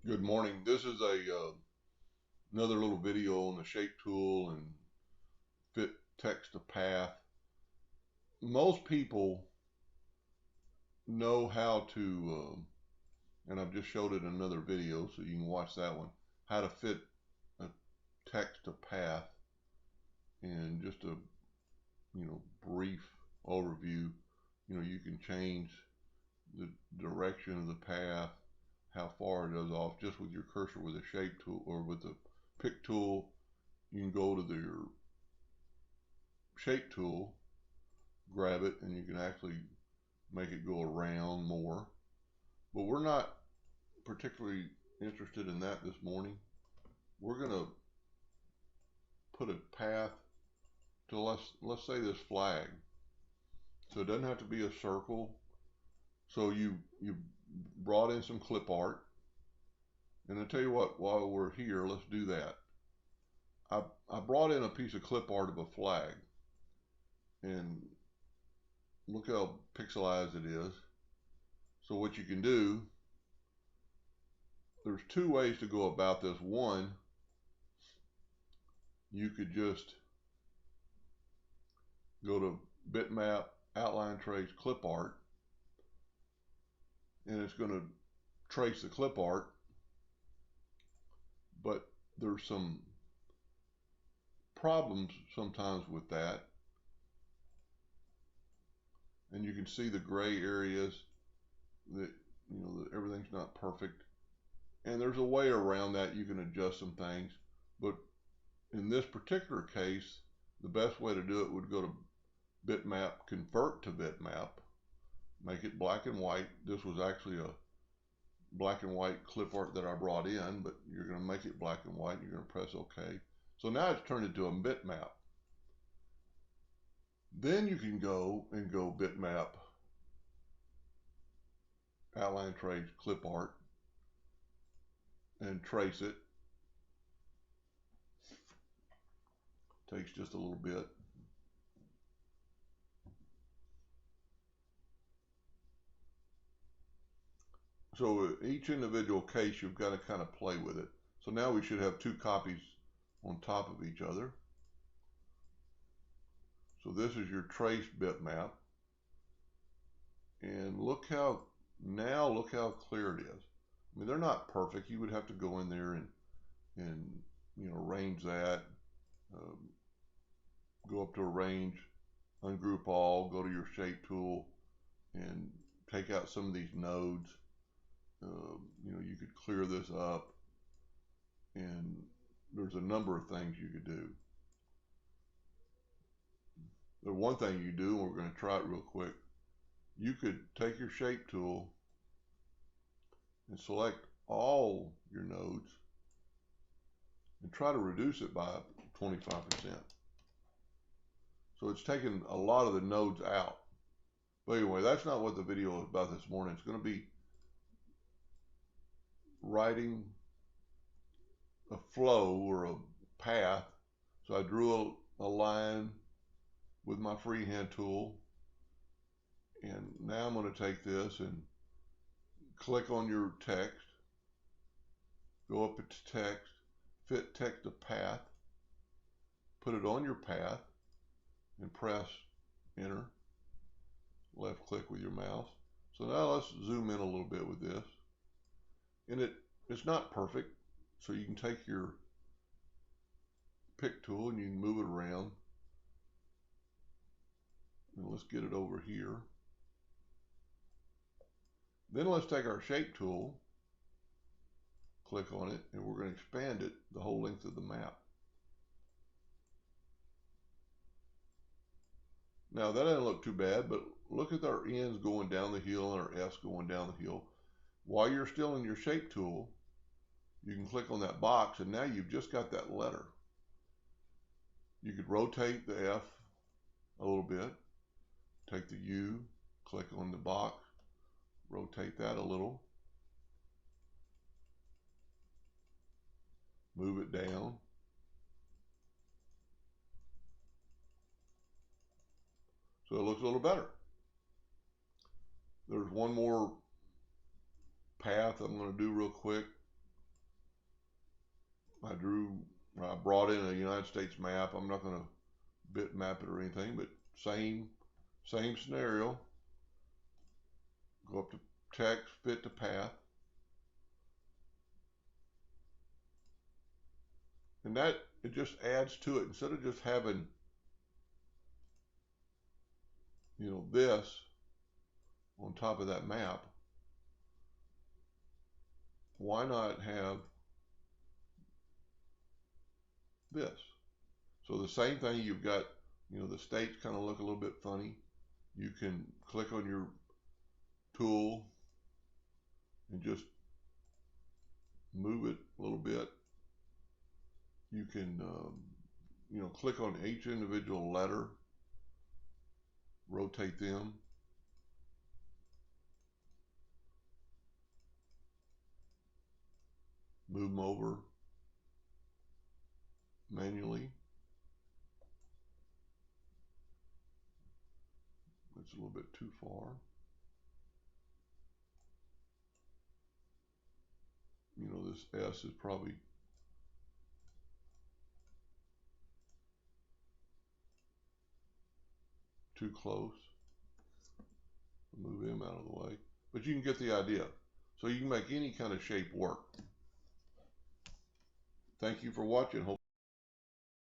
Good morning. This is another little video on the shape tool and fit text to path. Most people know how to, and I've just showed it in another video, so you can watch that one, how to fit a text to path. And just a brief overview. You can change the direction of the path, how far it goes off, just with your cursor with a shape tool or with the pick tool. You can go to your shape tool, grab it, and you can actually make it go around more. But we're not particularly interested in that this morning. We're going to put a path to let's say this flag. So it doesn't have to be a circle. So you brought in some clip art, and I'll tell you what, while we're here, let's do that. I brought in a piece of clip art of a flag, and look how pixelized it is. So what you can do, there's two ways to go about this. One, you could just go to bitmap, outline trace, clip art, and it's going to trace the clip art, but there's some problems sometimes with that, and you can see the gray areas that that everything's not perfect, and there's a way around that. You can adjust some things, but in this particular case, the best way to do it would go to bitmap, convert to bitmap, make it black and white. This was actually a black and white clip art that I brought in, but you're going to make it black and white. You're going to press OK. So now it's turned into a bitmap. Then you can go bitmap, outline trace, clip art, and trace it. Takes just a little bit. So each individual case, you've got to kind of play with it. So now we should have two copies on top of each other. So this is your trace bitmap. And look how clear it is. I mean, they're not perfect. You would have to go in there and arrange that. Go up to arrange, ungroup all, go to your shape tool, and take out some of these nodes. You could clear this up, and there's a number of things you could do. The one thing you do, and we're going to try it real quick, you could take your shape tool and select all your nodes and try to reduce it by 25%. So it's taken a lot of the nodes out. But anyway, that's not what the video is about this morning. It's going to be writing a flow or a path. So I drew a line with my freehand tool, and now I'm going to take this and click on your text, go up to text, fit text to path, put it on your path, and press enter, left click with your mouse. So now let's zoom in a little bit with this, and it's not perfect, so you can take your pick tool and you can move it around. And let's get it over here. Then let's take our shape tool, click on it, and we're going to expand it the whole length of the map. Now that doesn't look too bad, but look at our N's going down the hill and our F's going down the hill. While you're still in your shape tool, you can click on that box, and now you've just got that letter. You could rotate the F a little bit, take the U, click on the box, rotate that a little, move it down. So it looks a little better. There's one more path I'm going to do real quick. I brought in a United States map. I'm not going to bitmap it or anything, but same scenario. Go up to text, fit to path. And that, it just adds to it. Instead of just having, this on top of that map, why not have this? So the same thing, you've got, the states kind of look a little bit funny. You can click on your tool and just move it a little bit. You can, click on each individual letter, rotate them. Move them over manually. It's a little bit too far. This S is probably too close. Move him out of the way. But you can get the idea. So you can make any kind of shape work. Thank you for watching. Hope